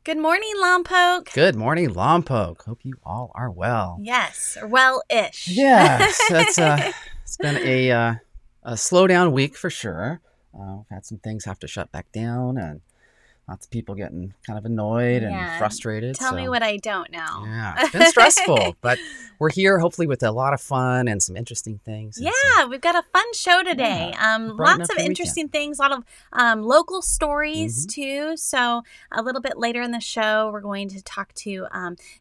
Good morning, Lompoc. Good morning, Lompoc. Hope you all are well. Yes, well-ish. Yes, it's been a slow down week for sure. We've had some things have to shut back down, and lots of people getting kind of annoyed and frustrated. Tell me what I don't know. Yeah, it's been stressful, but we're here hopefully with a lot of fun and some interesting things. Yeah, we've got a fun show today. Lots of interesting things, a lot of local stories too. So a little bit later in the show, we're going to talk to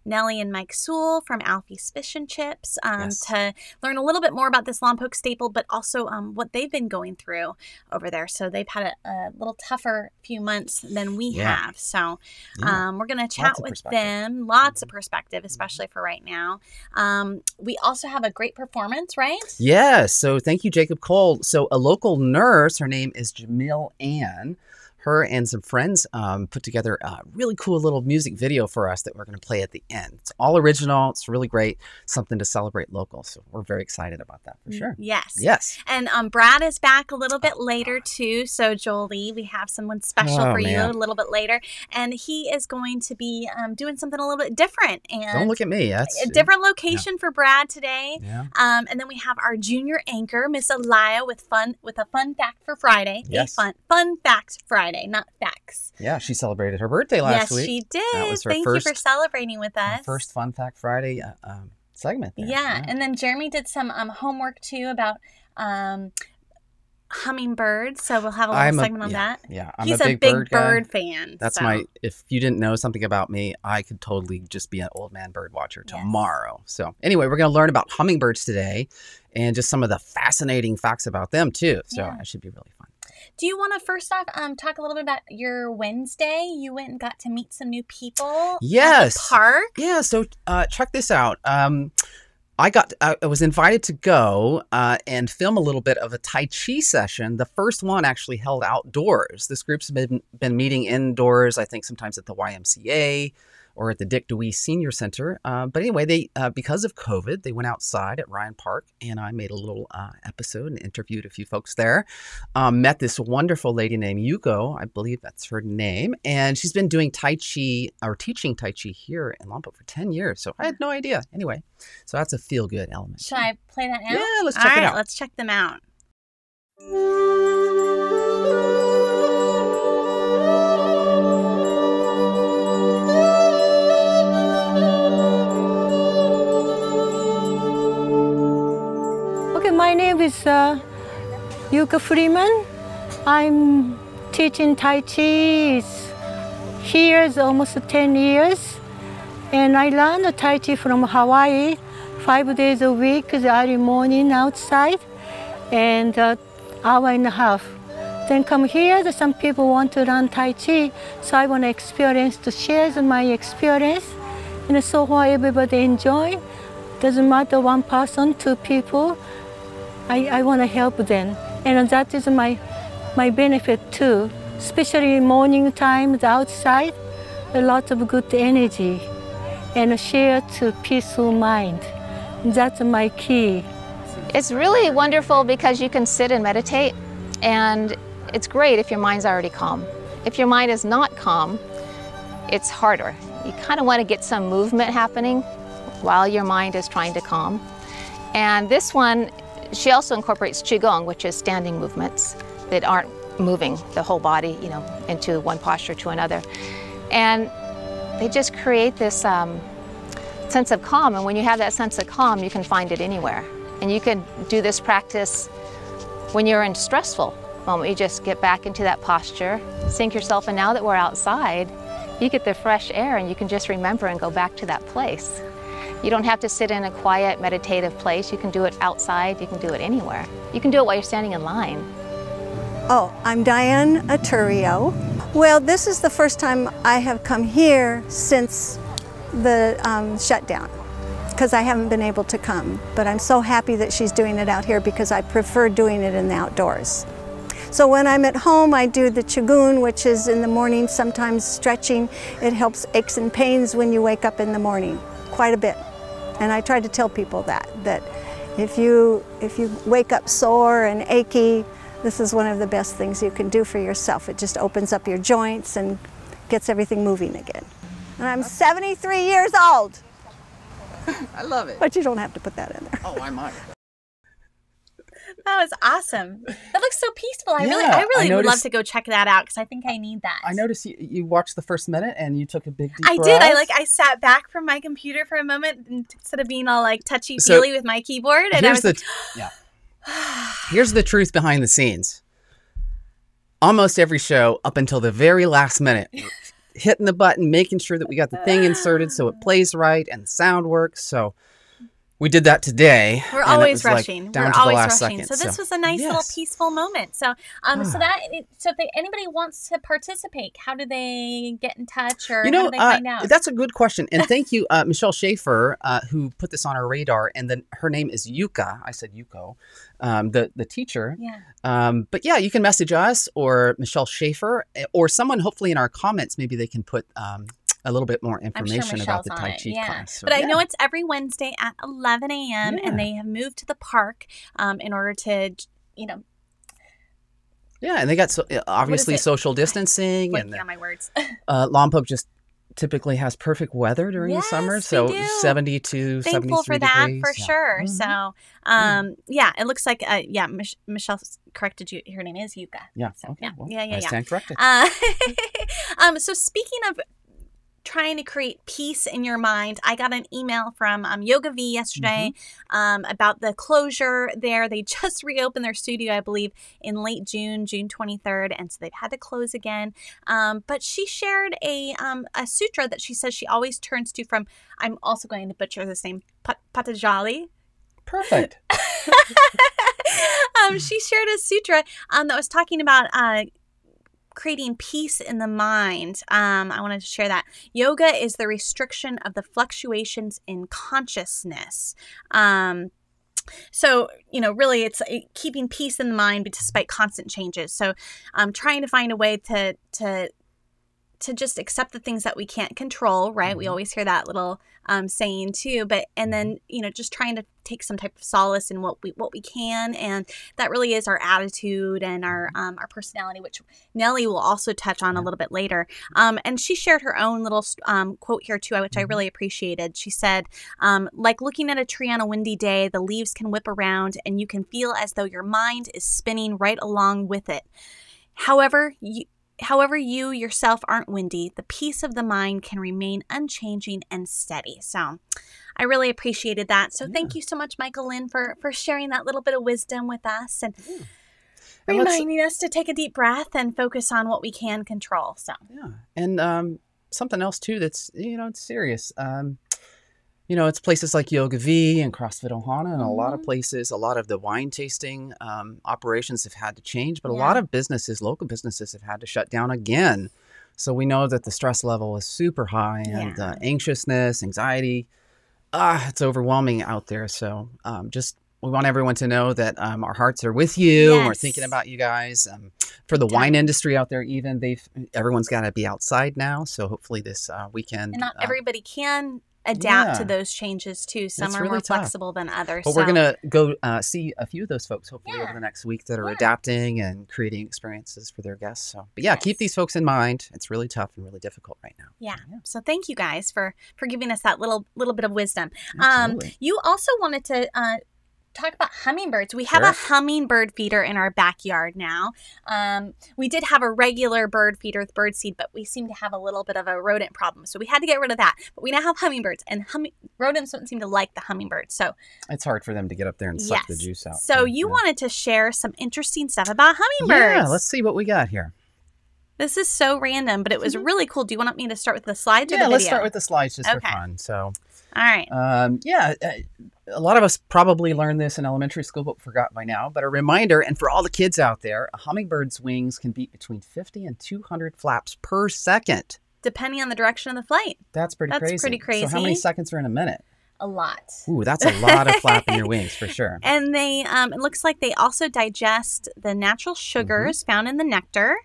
Nellie and Mike Sewall from Alfie's Fish and Chips to learn a little bit more about this Lompoc staple, but also what they've been going through over there. So they've had a little tougher few months than we have. So we're going to chat with them. Lots of perspective, especially for right now. We also have a great performance, right? Yes. So thank you, Jacob Cole. So a local nurse, her name is Jimil Anne. Her and some friends put together a really cool little music video for us that we're going to play at the end. It's all original. It's really great. Something to celebrate local. So we're very excited about that for sure. Yes. Yes. And Brad is back a little bit later too. So Jolie, we have someone special for you a little bit later. And he is going to be doing something a little bit different. And don't look at me. That's a different location for Brad today. Yeah. And then we have our junior anchor, Miss Alaia, with a fun fact for Friday. Yes. A fun fact Friday. Not facts. Yeah, she celebrated her birthday last week. Yes, she did. That was her Thank you for celebrating with us. First Fun Fact Friday segment there. Yeah, and then Jeremy did some homework too about hummingbirds, so we'll have a little segment on that. Yeah, he's a big bird fan. That's if you didn't know something about me, I could totally just be an old man bird watcher tomorrow. So anyway, we're going to learn about hummingbirds today and just some of the fascinating facts about them too. So that should be really fun. Do you want to first off talk a little bit about your Wednesday? You went and got to meet some new people at the park. Yeah, so check this out. I was invited to go and film a little bit of a Tai Chi session. The first one actually held outdoors. This group's been meeting indoors, I think sometimes at the YMCA or at the Dick DeWee Senior Center. But anyway, they because of COVID, they went outside at Ryan Park, and I made a little episode and interviewed a few folks there. Met this wonderful lady named Yuko, I believe that's her name, and she's been doing Tai Chi or teaching Tai Chi here in Lompoc for 10 years. So I had no idea. Anyway, so that's a feel-good element. Should I play that now? Yeah, let's check it out. Let's check them out. My name is Yuka Freeman. I'm teaching Tai Chi here almost 10 years. And I learned Tai Chi from Hawaii 5 days a week, the early morning outside, and hour and a half. Then come here, some people want to learn Tai Chi, so I want to share my experience. And so what everybody enjoy, doesn't matter one person, two people, I want to help them, and that is my benefit too. Especially morning times outside, a lot of good energy, and share to peaceful mind. That's my key. It's really wonderful because you can sit and meditate, and it's great if your mind's already calm. If your mind is not calm, it's harder. You kind of want to get some movement happening while your mind is trying to calm. And this one, she also incorporates Qigong, which is standing movements that aren't moving the whole body, into one posture to another. And they just create this sense of calm. And when you have that sense of calm, you can find it anywhere. And you can do this practice when you're in a stressful moment. You just get back into that posture, sink yourself, and now that we're outside, you get the fresh air and you can just remember and go back to that place. You don't have to sit in a quiet, meditative place. You can do it outside. You can do it anywhere. You can do it while you're standing in line. Oh, I'm Diane Aturio. Well, this is the first time I have come here since the shutdown, because I haven't been able to come. But I'm so happy that she's doing it out here because I prefer doing it in the outdoors. So when I'm at home, I do the Qigong, which is in the morning, sometimes stretching. It helps aches and pains when you wake up in the morning, quite a bit. And I try to tell people that if you wake up sore and achy, this is one of the best things you can do for yourself. It just opens up your joints and gets everything moving again. And I'm 73 years old. I love it. But you don't have to put that in there. Oh, I might. That was awesome. That looks so peaceful. I really would love to go check that out because I think I need that. I noticed you watched the first minute and you took a big deep I breath. did. I sat back from my computer for a moment instead of being all like touchy-feely with my keyboard. And I was Here's the truth behind the scenes. Almost every show up until the very last minute, hitting the button, making sure that we got the thing inserted so it plays right and the sound works. So we did that today. We're always rushing. We're always rushing. So this was a nice little peaceful moment. So, so if anybody wants to participate, how do they get in touch, or how do they find out? That's a good question. And thank you, Michelle Schaefer, who put this on our radar. And then her name is Yuka. I said Yuko, the teacher. Yeah. But yeah, you can message us or Michelle Schaefer or someone. Hopefully, in our comments, maybe they can put a little bit more information about the Tai Chi class. So, but I know it's every Wednesday at 11 a.m. and they have moved to the park in order to, Yeah, and they got obviously social distancing. And my words. Lompoc just typically has perfect weather during the summer, so 70 to 73 degrees. Thankful for that for sure. Mm-hmm. So, it looks like Michelle corrected you. Her name is Yuka. Yeah. So, okay. Well, yeah. I stand corrected. So speaking of trying to create peace in your mind, I got an email from Yoga V yesterday about the closure there. They just reopened their studio, I believe, in late June 23rd, and so they've had to close again. But she shared a sutra that she says she always turns to from, I'm also going to butcher this name, Patanjali. Perfect. She shared a sutra that was talking about creating peace in the mind. I wanted to share that. Yoga is the restriction of the fluctuations in consciousness. So, really it's keeping peace in the mind despite constant changes. So trying to find a way to just accept the things that we can't control, right? Mm-hmm. We always hear that little saying too, and then, just trying to take some type of solace in what we can. And that really is our attitude and our personality, which Nellie will also touch on a little bit later. And she shared her own little quote here too, which I really appreciated. She said, like looking at a tree on a windy day, the leaves can whip around and you can feel as though your mind is spinning right along with it. However, you yourself aren't windy, the peace of the mind can remain unchanging and steady. So I really appreciated that. So thank you so much, Michael Lynn, for sharing that little bit of wisdom with us and reminding us to take a deep breath and focus on what we can control. So and something else too that's it's serious. It's places like Yoga V and CrossFit Ohana, and a lot of places, a lot of the wine tasting operations have had to change, but a lot of local businesses have had to shut down again. So we know that the stress level is super high and anxiousness, anxiety, it's overwhelming out there. So we want everyone to know that our hearts are with you. And we're thinking about you guys. For the wine industry out there, even everyone's got to be outside now. So hopefully this weekend. And not everybody can adapt to those changes too. Some are more flexible than others. But we're going to go see a few of those folks hopefully over the next week that are adapting and creating experiences for their guests. So, but keep these folks in mind. It's really tough and really difficult right now. Yeah. So thank you guys for giving us that little bit of wisdom. Absolutely. You also wanted to talk about hummingbirds. We have a hummingbird feeder in our backyard now. We did have a regular bird feeder with bird seed, but we seem to have a little bit of a rodent problem. So we had to get rid of that. But we now have hummingbirds, and rodents don't seem to like the hummingbirds. So it's hard for them to get up there and suck the juice out. So you wanted to share some interesting stuff about hummingbirds. Yeah, let's see what we got here. This is so random, but it was really cool. Do you want me to start with the slides or the video? Yeah, let's start with the slides just for fun. So, all right. A lot of us probably learned this in elementary school, but forgot by now. But a reminder, and for all the kids out there, a hummingbird's wings can beat between 50 and 200 flaps per second. Depending on the direction of the flight. That's pretty crazy. So how many seconds are in a minute? A lot. Ooh, that's a lot of flapping your wings for sure. And they, it looks like they also digest the natural sugars found in the nectar.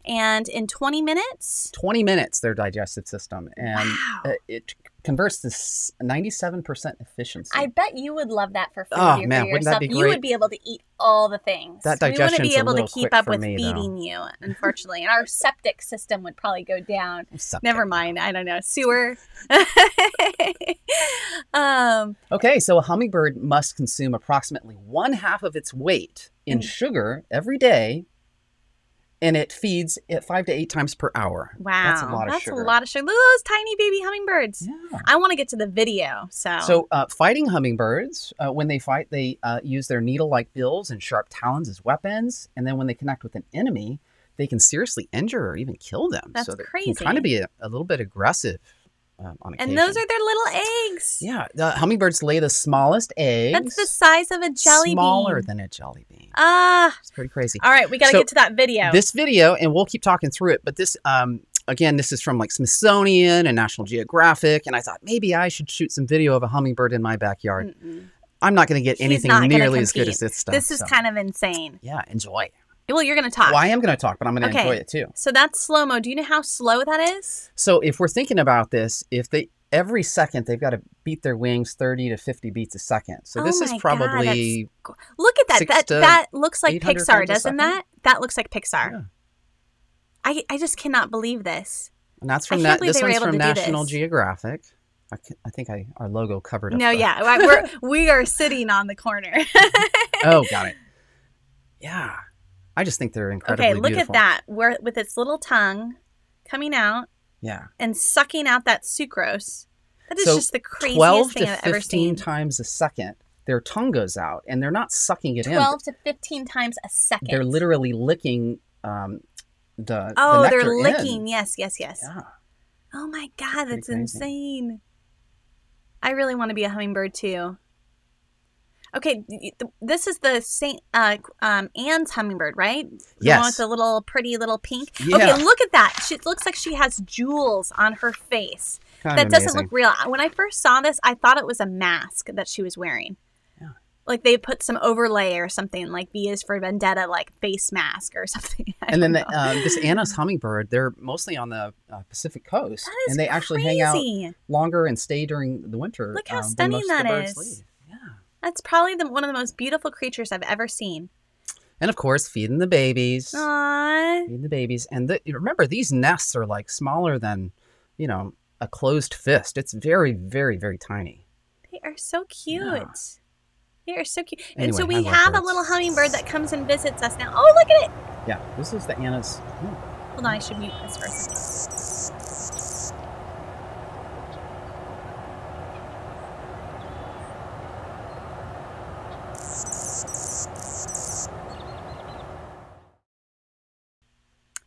And in 20 minutes? 20 minutes, their digestive system. And converts to 97% efficiency. I bet you would love that for food. Oh, for man, yourself. wouldn't that be great? You would be able to eat all the things. That we wouldn't digestion's be a able to little keep quick up for with me, feeding you, unfortunately. And our septic system would probably go down. Never mind. I don't know. Sewer. Okay, so a hummingbird must consume approximately 1/2 of its weight in sugar every day, and it feeds at 5 to 8 times per hour. Wow. That's a lot of sugar. That's a lot of sugar. Look at those tiny baby hummingbirds. Yeah. I want to get to the video. So fighting hummingbirds, when they fight, they use their needle-like bills and sharp talons as weapons. And then when they connect with an enemy, they can seriously injure or even kill them. That's so they crazy. can kind of be a little bit aggressive on occasion. And those are their little eggs. Yeah, the hummingbirds lay the smallest eggs. That's the size of a jelly bean. Smaller than a jelly bean. It's pretty crazy. All right, we got to get to that video. This video, and we'll keep talking through it, but this, again, this is from like Smithsonian and National Geographic, and I thought maybe I should shoot some video of a hummingbird in my backyard. I'm not going to get anything nearly as good as this stuff. This is kind of insane. Yeah, enjoy. Well, you're going to talk. Well, I am going to talk, but I'm going to enjoy it too. So that's slow-mo. Do you know how slow that is? So if we're thinking about this, every second they've got to beat their wings 30 to 50 beats a second. So this is probably look at that. That looks like Pixar, doesn't that? That looks like Pixar. Yeah. I just cannot believe this. And that's from this one's from National Geographic. I think our logo covered up. No, yeah. we are sitting on the corner. Oh, got it. Yeah. I just think they're incredibly beautiful. Okay, look at that. With its little tongue coming out. Yeah. And sucking out that sucrose. That is just the craziest thing I've ever seen. 12 to 15 times a second, their tongue goes out, and they're not sucking it in. 12 to 15 times a second. They're literally licking the nectar they're licking. in. Yes. Yeah. Oh my God, that's insane. I really want to be a hummingbird too. Okay, this is the St. Anne's hummingbird, right? The one with the little pretty little pink. Yeah. Okay, look at that. It looks like she has jewels on her face. That doesn't look real. When I first saw this, I thought it was a mask that she was wearing. Yeah. Like they put some overlay or something, like V is for Vendetta, like face mask or something. And then this Anna's hummingbird, they're mostly on the Pacific coast. That is and they actually hang out longer and stay during the winter. Look how stunning that is. That's probably one of the most beautiful creatures I've ever seen. And of course, feeding the babies. Aww. Feeding the babies. And remember, these nests are like smaller than, a closed fist. It's very, very, very tiny. They are so cute. Yeah. They are so cute. Anyway, and so we have a little hummingbird that comes and visits us now. Oh, look at it. Yeah, this is the Anna's. Hold on, I should mute this for a second.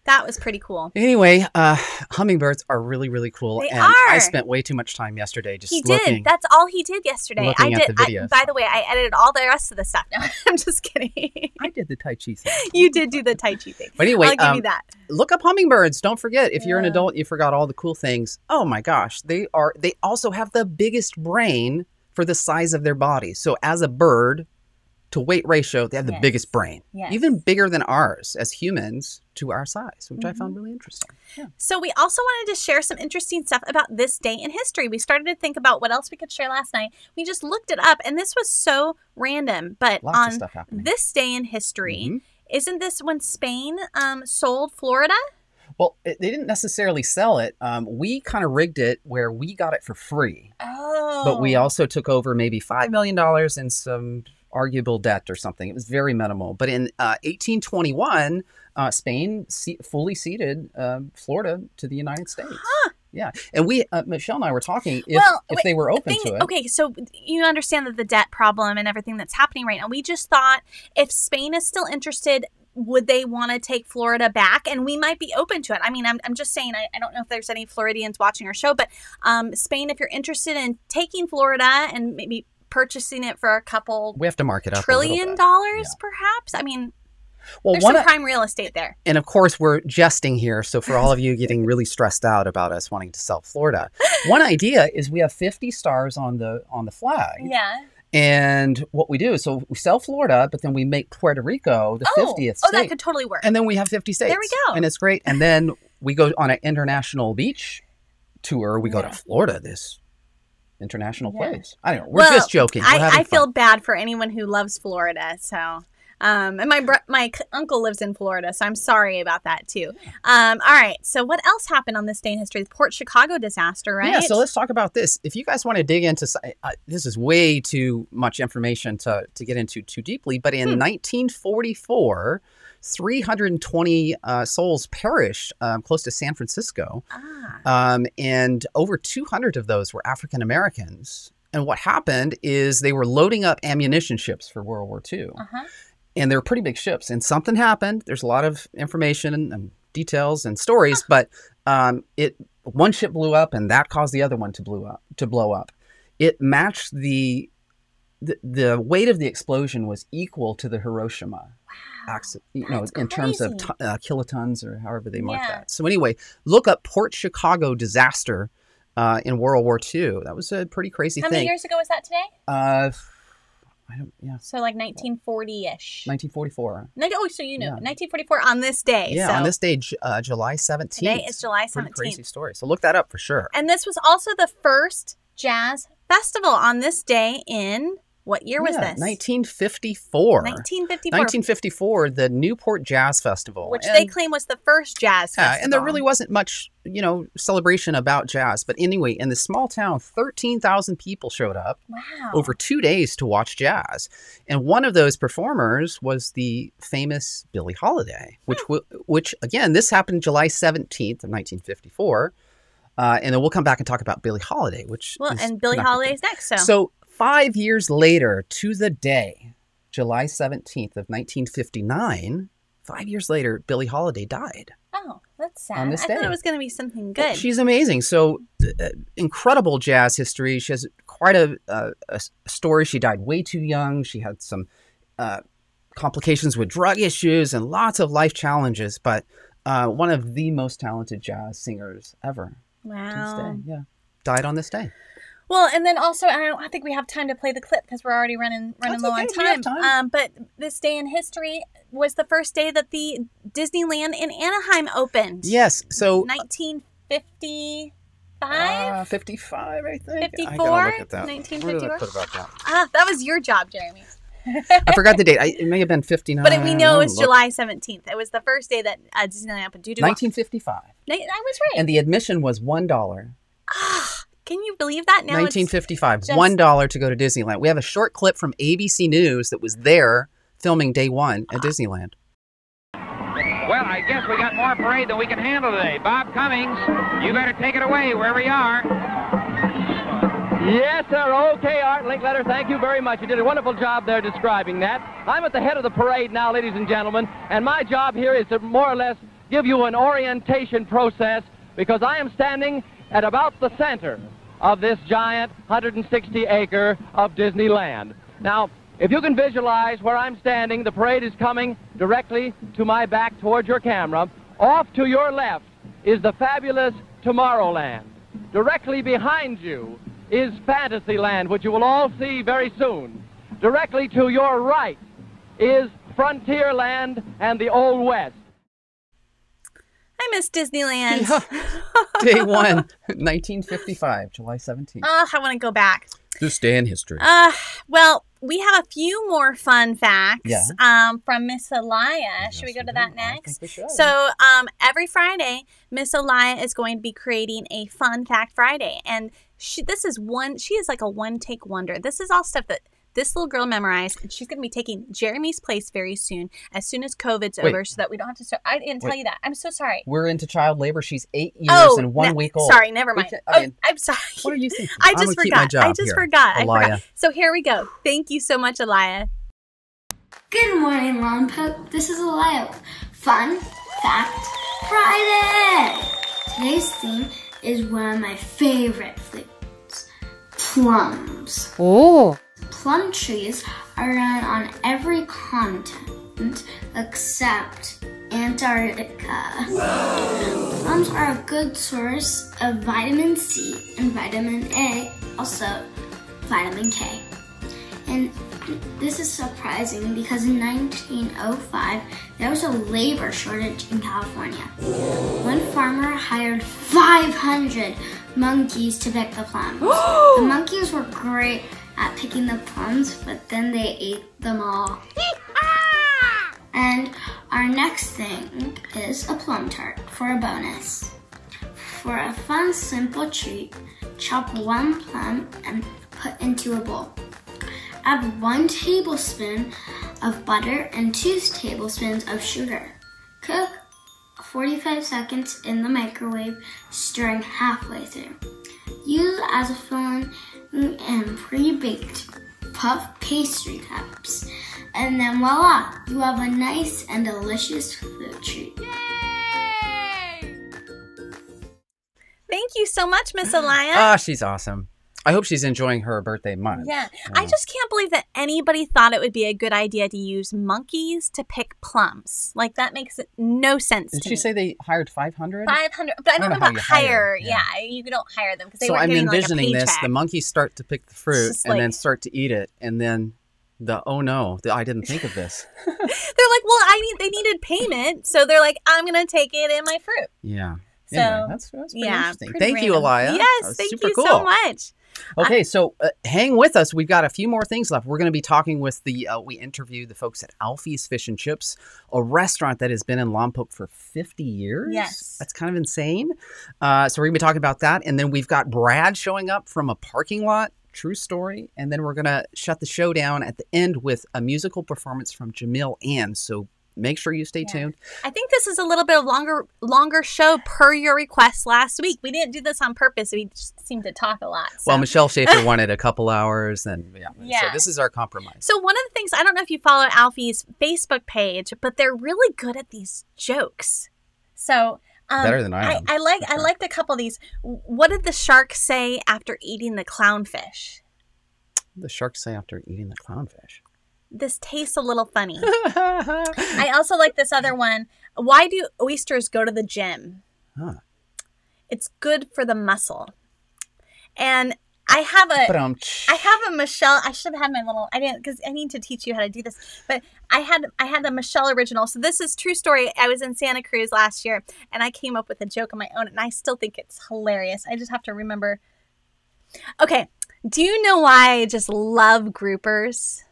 That was pretty cool. Anyway, hummingbirds are really, really cool. They are. I spent way too much time yesterday just looking. He did. That's all he did yesterday. Looking at the videos. By the way, I edited all the rest of the stuff. No, I'm just kidding. I did the Tai Chi thing. You did do the Tai Chi thing. But anyway, I'll give you that. Look up hummingbirds. Don't forget, if you're an adult, you forgot all the cool things. Oh my gosh. They also have the biggest brain for the size of their body. So as a bird, to weight ratio, they have the biggest brain, even bigger than ours as humans to our size, which I found really interesting. Yeah. So we also wanted to share some interesting stuff about this day in history. We started to think about what else we could share last night. We just looked it up, and this was so random. But lots of stuff happening. This day in history, isn't this when Spain sold Florida? Well, they didn't necessarily sell it. We kind of rigged it where we got it for free. Oh. But we also took over maybe $5 million in some arguable debt or something. It was very minimal. But in 1821, Spain fully ceded Florida to the United States. Huh. Yeah. And Michelle and I were talking if they were open to it. Okay, so you understand that the debt problem and everything that's happening right now. We just thought if Spain is still interested, would they want to take Florida back? And we might be open to it. I mean, I'm just saying, I don't know if there's any Floridians watching our show, but Spain, if you're interested in taking Florida and maybe purchasing it for we have to mark it up $1 trillion, perhaps. I mean, there's some prime real estate there. And of course, we're jesting here. So for all of you getting really stressed out about us wanting to sell Florida, one idea is we have 50 stars on the flag. Yeah. And what we do is, so we sell Florida, but then we make Puerto Rico the 50th state. Oh, that could totally work. And then we have 50 states. There we go. And it's great. And then we go on an international beach tour. We go to Florida this international place. I don't know. We're just joking. I feel bad for anyone who loves Florida. So, and my uncle lives in Florida, so I'm sorry about that too. All right. So, what else happened on this day in history? The Port Chicago disaster, right? Yeah. So let's talk about this. If you guys want to dig into, this is way too much information to get into too deeply. But in 1944. 320 souls perished close to San Francisco. And over 200 of those were African Americans. And what happened is they were loading up ammunition ships for World War II. And they were pretty big ships. And something happened. There's a lot of information and details and stories, but one ship blew up, and that caused the other one to blow up. It matched the weight of the explosion was equal to the Hiroshima. In terms of kilotons or however they mark that. So anyway, look up Port Chicago disaster in World War II. That was a pretty crazy thing. How many years ago was that today? So like 1940-ish. 1944. So you know, 1944 on this day. Yeah, so. On this day, July 17th. Today is July 17th. Pretty crazy story. So look that up for sure. And this was also the first jazz festival on this day in... What year was this? 1954. 1954. 1954, the Newport Jazz Festival. Which they claim was the first jazz festival. And there really wasn't much, celebration about jazz. But anyway, in this small town, 13,000 people showed up over 2 days to watch jazz. And one of those performers was the famous Billie Holiday, which again, this happened July 17th of 1954. And then we'll come back and talk about Billie Holiday, and Billie Holiday is next. So 5 years later to the day, July 17th of 1959, 5 years later, Billie Holiday died. Oh, that's sad. On this day. I thought it was going to be something good. Well, she's amazing. So incredible jazz history. She has quite a story. She died way too young. She had some complications with drug issues and lots of life challenges, but one of the most talented jazz singers ever. Wow. To this day. Yeah. Died on this day. Well, and then also, I don't think we have time to play the clip because we're already running low on time. But this day in history was the first day that the Disneyland in Anaheim opened. Yes. So 1955? 55, I think. 54? I gotta look at that. 1954? Where did I put about that? That was your job, Jeremy. I forgot the date. It may have been 59. But we know it was July 17th. It was the first day that Disneyland opened. 1955. I was right. And the admission was $1. Can you believe that? Now 1955, $1 to go to Disneyland. We have a short clip from ABC News that was there filming day one at Disneyland. Well, I guess we got more parade than we can handle today. Bob Cummings, you better take it away wherever you are. Yes, sir. Okay, Art Linkletter, thank you very much. You did a wonderful job there describing that. I'm at the head of the parade now, ladies and gentlemen, and my job here is to more or less give you an orientation process because I am standing at about the center of this giant 160-acre of Disneyland. Now, if you can visualize where I'm standing, the parade is coming directly to my back towards your camera. Off to your left is the fabulous Tomorrowland. Directly behind you is Fantasyland, which you will all see very soon. Directly to your right is Frontierland and the Old West. I miss Disneyland. Yeah. Day one, 1955, July 17th. I want to go back. This day in history. Well, we have a few more fun facts from Miss Alaia. Should we go to that next? I think we should. So every Friday, Miss Alaia is going to be creating a Fun Fact Friday. And she is like a one-take wonder. This is all stuff that this little girl memorized, and she's going to be taking Jeremy's place very soon as COVID's over, so that we don't have to start. I didn't tell you that. I'm so sorry. We're into child labor. She's 8 years and 1 week old. Sorry, never mind. I'm sorry. What are you thinking? I just forgot. I forgot. So here we go. Thank you so much, Alaia. Good morning, Lompoc. This is Alaia. Fun Fact Friday. Today's theme is one of my favorite foods, plums. Oh. Plum trees are found on every continent except Antarctica. Plums are a good source of vitamin C and vitamin A, also vitamin K. And This is surprising because in 1905, there was a labor shortage in California. One farmer hired 500 monkeys to pick the plums. The monkeys were great at picking the plums, but then they ate them all. And our next thing is a plum tart for a bonus. For a fun, simple treat, chop one plum and put into a bowl. Add 1 tablespoon of butter and 2 tablespoons of sugar. Cook 45 seconds in the microwave, stirring halfway through. Use as a filling and pre-baked puff pastry cups. And then voila, you have a nice and delicious food treat. Yay! Thank you so much, Miss Alaia. Ah, she's awesome. I hope she's enjoying her birthday month. Yeah. I just can't believe that anybody thought it would be a good idea to use monkeys to pick plums. Like, that makes no sense to me. Did she say they hired 500? 500, but I don't know about hire. Yeah, you don't hire them because they weren't getting like a paycheck. So I'm envisioning this. The monkeys start to pick the fruit and then start to eat it. And then oh no, I didn't think of this. They're like, well, they needed payment. So they're like, I'm going to take it in my fruit. Yeah. So anyway, that's pretty interesting. Thank you, Alaia. Yes, thank you so much. Okay, so hang with us. We've got a few more things left. We're going to be talking with we interviewed the folks at Alfie's Fish and Chips, a restaurant that has been in Lompoc for 50 years. Yes. That's kind of insane. So we're going to be talking about that. And then we've got Brad showing up from a parking lot. True story. And then we're going to shut the show down at the end with a musical performance from Jimil Anne. So make sure you stay tuned. I think this is a little bit of longer show per your request last week. We didn't do this on purpose. We just seemed to talk a lot. So. Well, Michelle Schaefer wanted a couple hours. And so this is our compromise. So one of the things, I don't know if you follow Alfie's Facebook page, but they're really good at these jokes. So better than I am. I liked a couple of these. What did the shark say after eating the clownfish? The shark say after eating the clownfish? This tastes a little funny. I also like this other one. Why do oysters go to the gym? It's good for the muscle. And I have a Michelle. I should have had my little. I didn't because I need to teach you how to do this. But I had a Michelle original. So this is true story. I was in Santa Cruz last year, and I came up with a joke on my own, and I still think it's hilarious. I just have to remember. Okay, do you know why I just love groupers?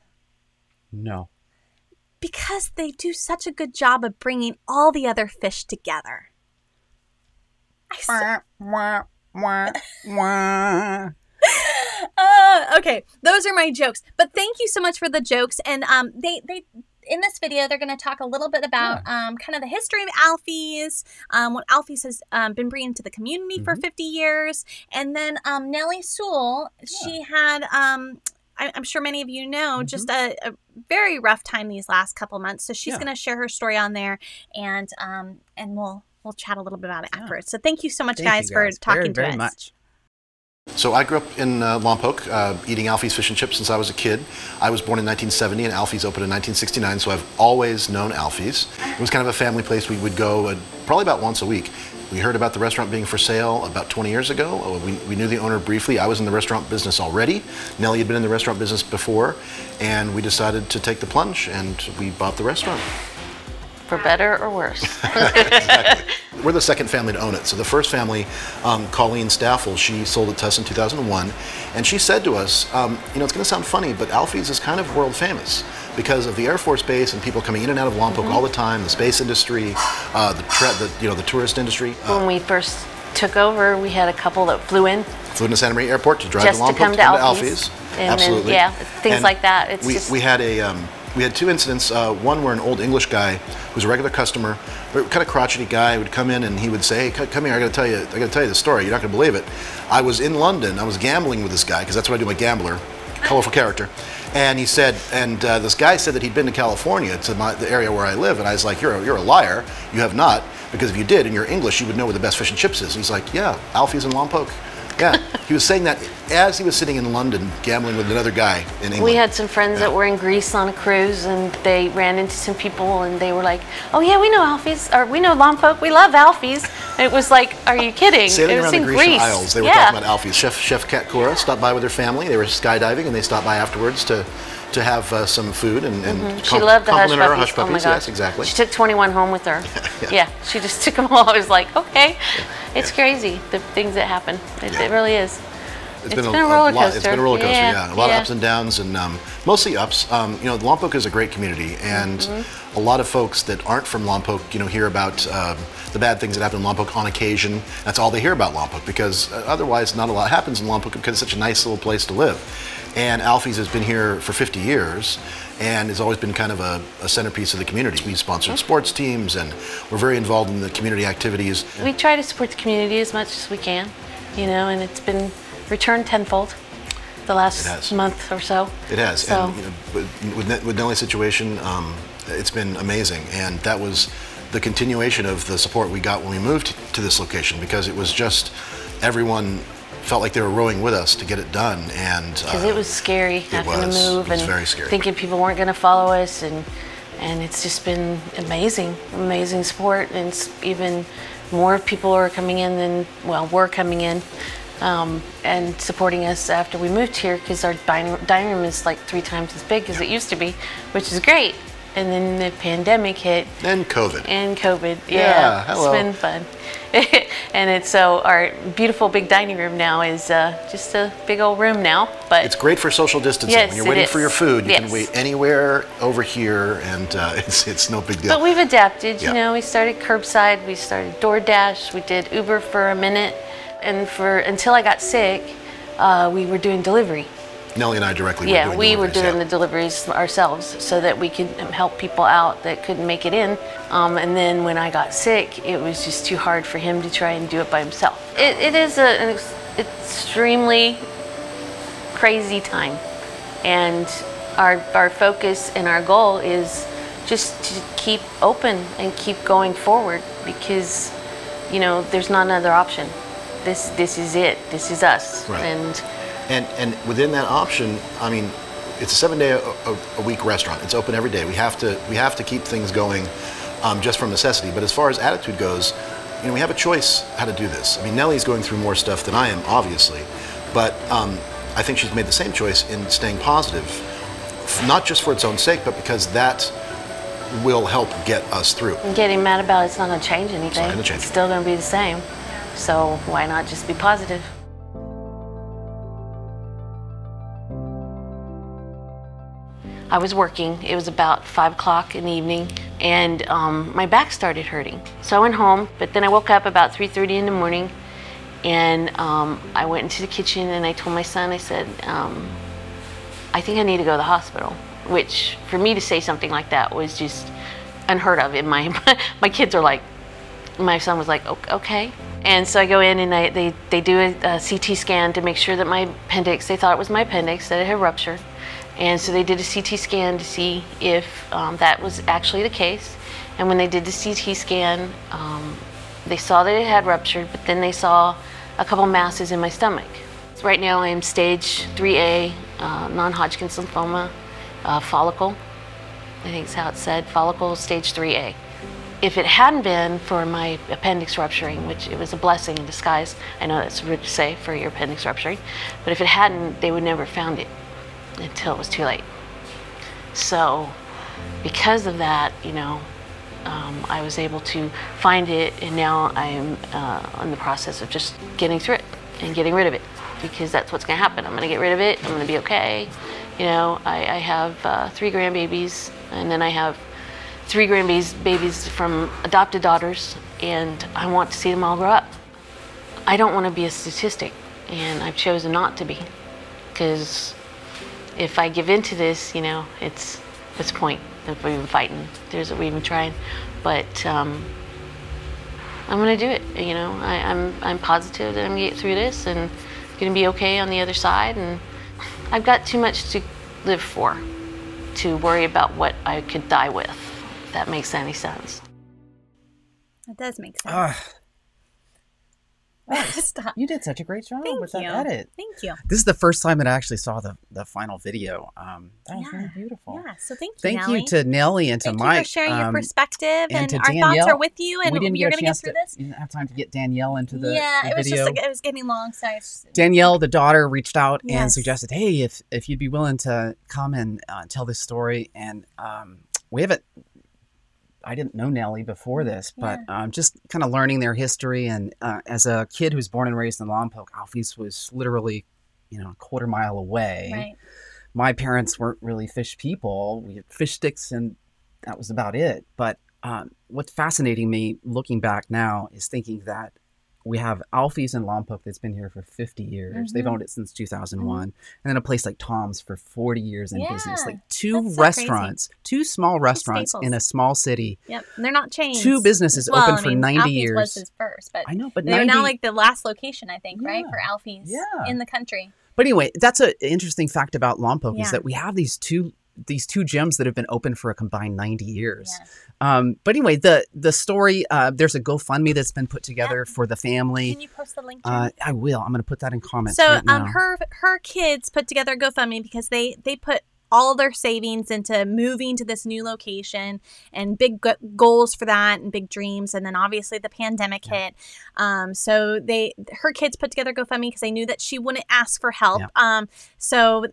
No. Because they do such a good job of bringing all the other fish together. Okay, those are my jokes. But thank you so much for the jokes. And they in this video, they're going to talk a little bit about kind of the history of Alfies, what Alfies has been bringing to the community for 50 years. And then Nellie Sewall, she had... I'm sure many of you know, just a very rough time these last couple months. So she's going to share her story on there, and we'll chat a little bit about it afterwards. So thank you so much, guys, for talking to us. Very much. So I grew up in Lompoc, eating Alfie's Fish and Chips since I was a kid. I was born in 1970, and Alfie's opened in 1969, so I've always known Alfie's. It was kind of a family place. We would go probably about once a week. We heard about the restaurant being for sale about 20 years ago. We knew the owner briefly. I was in the restaurant business already. Nellie had been in the restaurant business before, and we decided to take the plunge, and we bought the restaurant. For better or worse. Exactly. We're the second family to own it. So the first family, Colleen Staffel, she sold it to us in 2001, and she said to us, you know, it's going to sound funny, but Alfie's is kind of world famous because of the Air Force Base and people coming in and out of Lompoc all the time, the space industry, the tourist industry. When we first took over, we had a couple that flew into Santa Maria Airport to drive just to Lompoc to come to Alfie's. Absolutely. Then, things like that. We had two incidents. One where an old English guy who was a regular customer, but kind of crotchety guy, would come in and he would say, "Hey, come here. I got to tell you the story. You're not going to believe it. I was in London. I was gambling with this guy because that's what I do. I'm a gambler, colorful character." And he said, this guy said that he'd been to California, to the area where I live. And I was like, "You're a liar. You have not, because if you did, and you're English, you would know where the best fish and chips is." And he's like, "Yeah, Alfie's in Lompoc." Yeah, he was saying that as he was sitting in London gambling with another guy in England. We had some friends that were in Greece on a cruise, and they ran into some people, and they were like, "Oh yeah, we know Alfies, or we know Lompoc. We love Alfies." And it was like, "Are you kidding?" Sailing it was around the in Grecian Greece. Isles, they were talking about Alfies. Chef Kat Kura stopped by with her family. They were skydiving, and they stopped by afterwards to to have some food and She loved the hush compliment our puppies. hush puppies. Oh my Yes, God. exactly. She took 21 home with her. Yeah, she just took them all. I was like, okay, it's crazy, the things that happen. It really is. It's been a roller coaster. It's been a roller coaster, yeah. A lot of ups and downs, and mostly ups. You know, Lompoc is a great community, and a lot of folks that aren't from Lompoc, you know, hear about the bad things that happen in Lompoc on occasion. That's all they hear about Lompoc, because otherwise not a lot happens in Lompoc because it's such a nice little place to live. And Alfies has been here for 50 years and has always been kind of a centerpiece of the community. We sponsored sports teams, and we're very involved in the community activities. We try to support the community as much as we can, you know, and it's been returned tenfold the last month or so. It has. So. And you know, with Nellie's situation, it's been amazing, and that was the continuation of the support we got when we moved to this location, because it was just everyone felt like they were rowing with us to get it done, and because it was scary having to move and very scary. Thinking people weren't going to follow us, and it's just been amazing support, and it's even more people are coming in than were coming in. And supporting us after we moved here, because our dining room is like 3 times as big as it used to be, which is great. And then the pandemic hit. And COVID. Yeah, hello. It's been fun. And it's so our beautiful big dining room now is just a big old room now. But it's great for social distancing. Yes, when you're waiting for your food, you yes. can wait anywhere over here, and it's no big deal. But we've adapted. You know, we started curbside, we started DoorDash, we did Uber for a minute. And until I got sick, we were doing delivery. Nellie and I directly were doing the deliveries ourselves, so that we could help people out that couldn't make it in. And then when I got sick, it was just too hard for him to try and do it by himself. It is an extremely crazy time, and our focus and our goal is just to keep open and keep going forward, because you know there's not another option. This is it. This is us. Right. And within that option, I mean, it's a 7-day-a-week restaurant. It's open every day. We have to keep things going, just from necessity. But as far as attitude goes, you know, we have a choice how to do this. I mean, Nellie's going through more stuff than I am, obviously, but I think she's made the same choice in staying positive, not just for its own sake, but because that will help get us through. Getting mad about it's not going to change anything. It's not going to change. It's still going to be the same. So why not just be positive? I was working. It was about 5 o'clock in the evening, and my back started hurting. So I went home, but then I woke up about 3:30 in the morning, and I went into the kitchen and I told my son, I said, I think I need to go to the hospital, which for me to say something like that was just unheard of. In my kids are like, my son was like, okay. And so I go in and they do a CT scan to make sure that my appendix, they thought it was my appendix, that it had ruptured. And so they did a CT scan to see if that was actually the case. And when they did the CT scan, they saw that it had ruptured, but then they saw a couple masses in my stomach. So right now I am stage 3A, non-Hodgkin's lymphoma, follicle. I think is how it's said, follicle stage 3A. If it hadn't been for my appendix rupturing, which it was a blessing in disguise, I know that's rude to say for your appendix rupturing, but if it hadn't, they would never have found it until it was too late. So because of that, you know, I was able to find it, and now I'm in the process of just getting through it and getting rid of it, because that's what's going to happen. I'm going to get rid of it. I'm going to be okay. You know, I have 3 grandbabies, and then I have 3 grandbabies from adopted daughters, and I want to see them all grow up. I don't want to be a statistic, and I've chosen not to be, because if I give in to this, you know, it's what's the point of even fighting? We've even trying, but I'm gonna do it. You know, I'm positive that I'm gonna get through this and gonna be okay on the other side. And I've got too much to live for to worry about what I could die with. If that makes any sense. It does make sense. Stop. You did such a great job with that edit. Thank you. This is the first time that I actually saw the final video. That was really beautiful. Yeah, so thank you, Thank Nellie. you to Nellie and to Thank Mike. you for sharing your perspective, and to our Danielle. thoughts are with you, and we didn't you're get a going to get chance through to, this. You didn't have time to get Danielle into the it was video. just it was getting long, so I just... Danielle, the daughter, reached out and Yes. suggested, hey, if you'd be willing to come and tell this story. And we haven't, I didn't know Nellie before this, but just kind of learning their history. And as a kid who's born and raised in Lompoc, Alfies was literally, a quarter mile away. Right. My parents weren't really fish people. We had fish sticks and that was about it. But what's fascinating me looking back now is thinking that we have Alfies in Lompoc that's been here for 50 years. Mm-hmm. They've owned it since 2001. And then a place like Tom's for 40 years in business. Like two restaurants, two small restaurants in a small city. Yep, and they're not chains. Two businesses open for 90 Alfie's years. was his first, but I know, but they're now like the last location, I think, right, for Alfie's in the country. But anyway, that's an interesting fact about Lompoc is that we have these two gyms that have been open for a combined 90 years. But anyway, the story, there's a GoFundMe that's been put together for the family. Can you post the link? I will. I'm going to put that in comments. So right now. her kids put together a GoFundMe because they put all of their savings into moving to this new location and big goals for that and big dreams. And then obviously the pandemic hit. So her kids put together GoFundMe because they knew that she wouldn't ask for help. So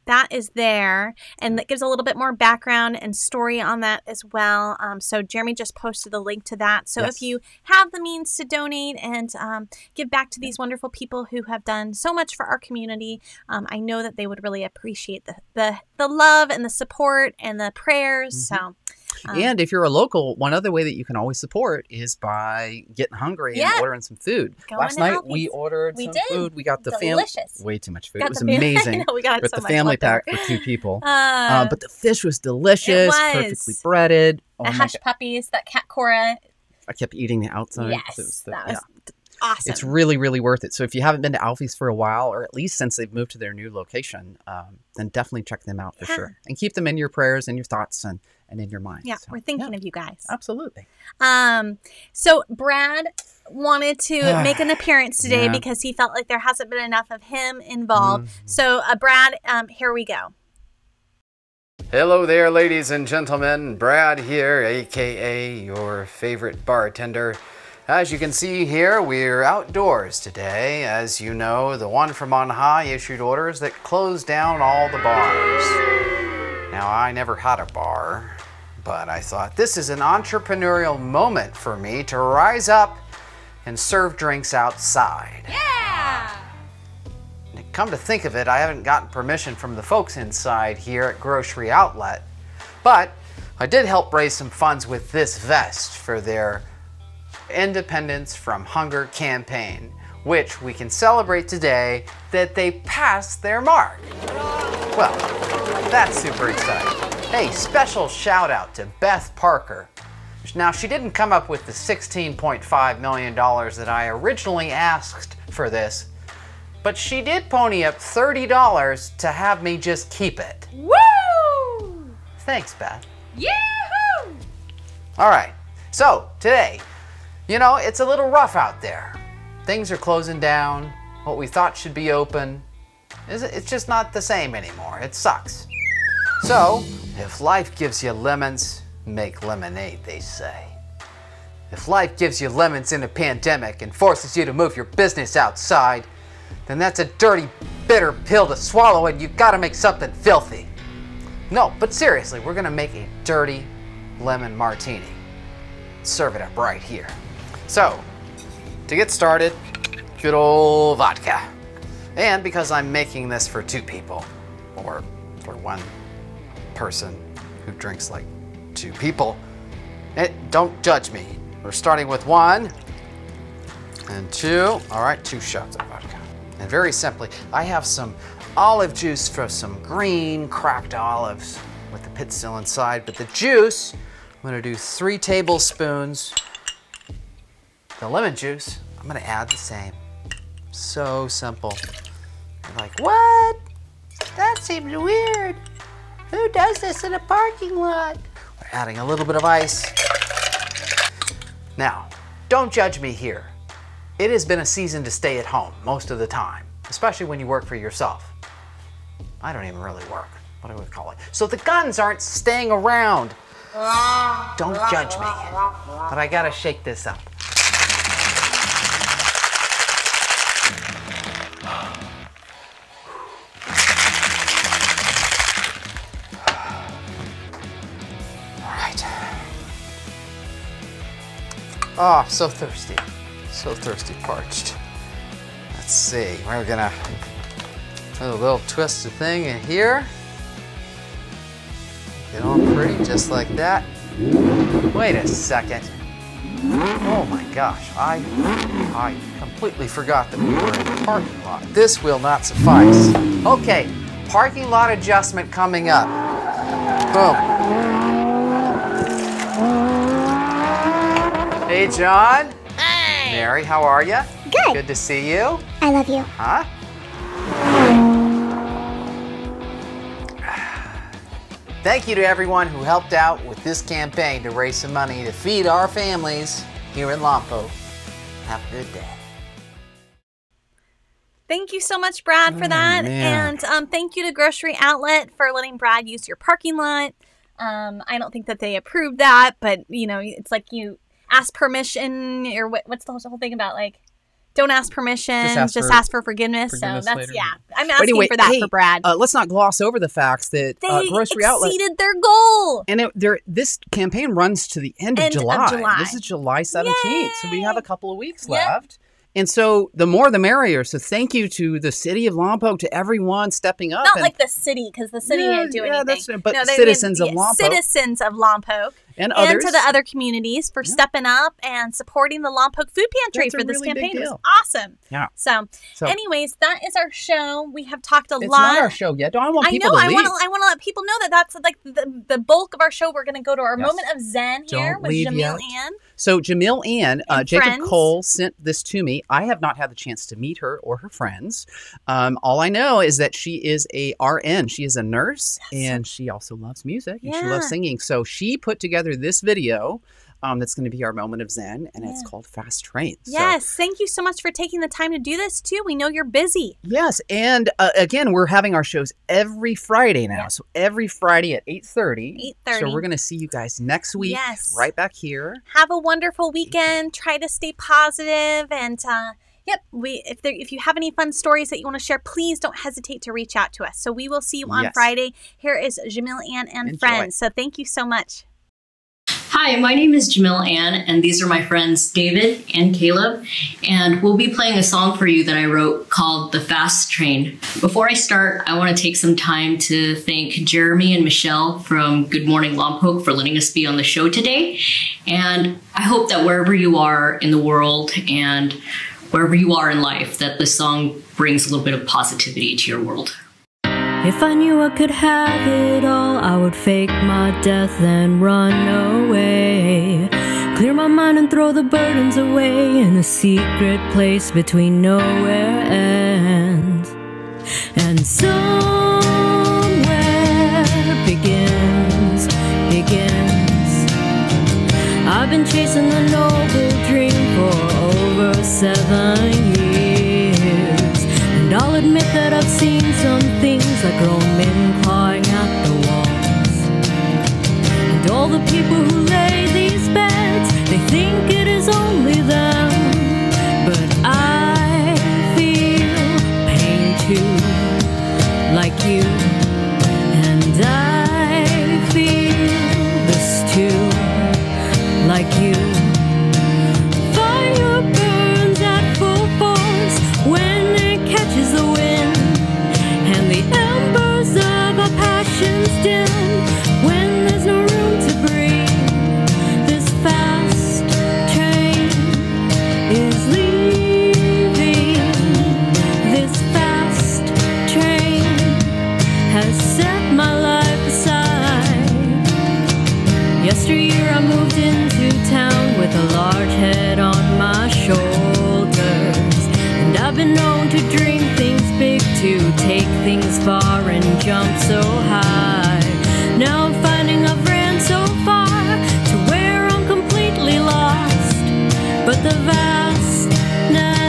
that is there, and that gives a little bit more background and story on that as well. So Jeremy just posted the link to that. So if you have the means to donate and give back to these wonderful people who have done so much for our community, I know that they would really appreciate the love and the support and the prayers. So. And if you're a local, one other way that you can always support is by getting hungry and ordering some food. Last night we ordered some food. We got the family. Way too much food. It was amazing. I know, we got with so the much family pack for 2 people. But the fish was delicious, perfectly breaded. The hush puppies, that cat Cora. I kept eating the outside. Yes, that was awesome. It's really, really worth it. So if you haven't been to Alfie's for a while, or at least since they've moved to their new location, then definitely check them out for sure. And keep them in your prayers and your thoughts and in your mind. Yeah, so, we're thinking of you guys. Absolutely. So Brad wanted to make an appearance today because he felt like there hasn't been enough of him involved. So Brad, here we go. Hello there, ladies and gentlemen. Brad here, aka your favorite bartender. As you can see here, we're outdoors today. As you know, the one from on high issued orders that closed down all the bars. Now, I never had a bar, but I thought this is an entrepreneurial moment for me to rise up and serve drinks outside. Yeah! And come to think of it, I haven't gotten permission from the folks inside here at Grocery Outlet, but I did help raise some funds with this vest for their Independence from Hunger campaign, which we can celebrate today that they passed their mark. Well, that's super exciting. Hey, special shout out to Beth Parker. Now, she didn't come up with the $16.5 million that I originally asked for this, but she did pony up $30 to have me just keep it. Woo! Thanks, Beth. Yahoo! All right, so today, you know, it's a little rough out there. Things are closing down. What we thought should be open, it's just not the same anymore. It sucks. So, if life gives you lemons, make lemonade, they say. If life gives you lemons in a pandemic and forces you to move your business outside, then that's a dirty, bitter pill to swallow, and you've got to make something filthy. No, but seriously, we're gonna make a dirty lemon martini. Serve it up right here. So, to get started, good old vodka. And because I'm making this for 2 people, or for 1 person who drinks like 2 people, don't judge me. We're starting with 1 and 2. All right, 2 shots of vodka. And very simply, I have some olive juice for some green cracked olives with the pit still inside, but the juice, I'm gonna do 3 tablespoons. The lemon juice, I'm gonna add the same. So simple. You're like, what? That seems weird. Who does this in a parking lot? We're adding a little bit of ice. Now, don't judge me here. It has been a season to stay at home most of the time, especially when you work for yourself. I don't even really work, what do we call it? So the guns aren't staying around. Don't judge me, but I gotta shake this up. Oh, I'm so thirsty. So thirsty, parched. Let's see, we're gonna put a little twisted thing in here. Get all pretty, just like that. Wait a second. Oh my gosh, I completely forgot that we were in the parking lot. This will not suffice. Okay, parking lot adjustment coming up. Boom. Hey, John. Hey. Mary, how are you? Good. Good to see you. I love you. Huh? Thank you to everyone who helped out with this campaign to raise some money to feed our families here in Lompoc. Have a good day. Thank you so much, Brad, for that. Man. And thank you to Grocery Outlet for letting Brad use your parking lot. I don't think that they approved that, but, you know, it's like you ask permission, or what's the whole thing about, like, don't ask permission, just ask for forgiveness. So that's later. Yeah, I'm asking for that for Brad. Let's not gloss over the facts that They Grocery Outlet exceeded their goal. And this campaign runs to the end of July. This is July 17th, Yay! so we have a couple of weeks left. And so the more the merrier. So thank you to the city of Lompoc, to everyone stepping up. Not like the city, because the city didn't do anything. But citizens of Lompoc. Citizens of Lompoc. And others. To the other communities for stepping up and supporting the Lompoc Food Pantry for this campaign. It was awesome. Yeah. So, anyways, that is our show. We have talked a lot. It's not our show yet. I want people to leave. I want to let people know that that's like the bulk of our show. We're going to go to our moment of zen here with Jimil Anne. So Jimil Anne, Jacob Friends. Cole sent this to me. I have not had the chance to meet her or her friends. All I know is that she is a RN. She is a nurse, and she also loves music, and she loves singing. So she put together this video that's going to be our moment of zen, and it's called Fast Train. Yes, thank you so much for taking the time to do this, too. We know you're busy. Yes, and again, we're having our shows every Friday now. So every Friday at 8:30. 8:30. So we're going to see you guys next week, right back here. Have a wonderful weekend. Try to stay positive, and if you have any fun stories that you want to share, please don't hesitate to reach out to us. So we will see you on Friday. Here is Jimil Anne and Friends. So thank you so much. Hi, my name is Jimil Anne, and these are my friends David and Caleb, and we'll be playing a song for you that I wrote called The Fast Train. Before I start, I want to take some time to thank Jeremy and Michelle from Good Morning Lompoc for letting us be on the show today, and I hope that wherever you are in the world and wherever you are in life, that this song brings a little bit of positivity to your world. If I knew I could have it all, I would fake my death and run away. Clear my mind and throw the burdens away in a secret place between nowhere ends. And somewhere begins. I've been chasing a noble dream for over 7 years. And I'll admit that I've seen some things like grown men clawing at the walls. And all the people who lay these beds, they think it is only them. But I feel pain too, like you. And I feel this too, like you. Fire burns at full force when it catches the wind, and the embers of our passions dim when there's no room to breathe. This fast train is leaving. This fast train has set my life aside. Yesteryear I moved into town with a large head on my shoulders, and I've been known to dream things big, to take things far and jump so high. Now I'm finding I've ran so far to where I'm completely lost, but the vastness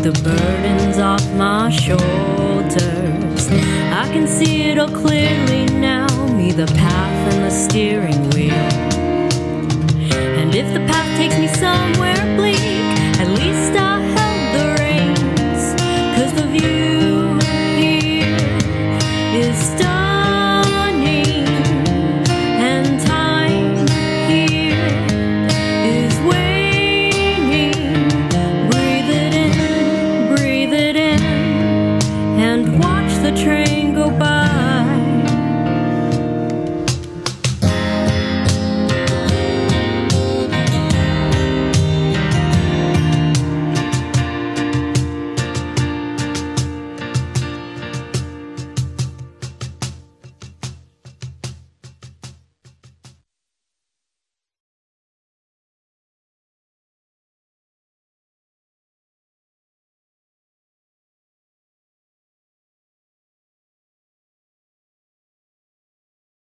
the burdens off my shoulders. I can see it all clearly now, me, the path and the steering wheel. And if the path takes me somewhere bleak,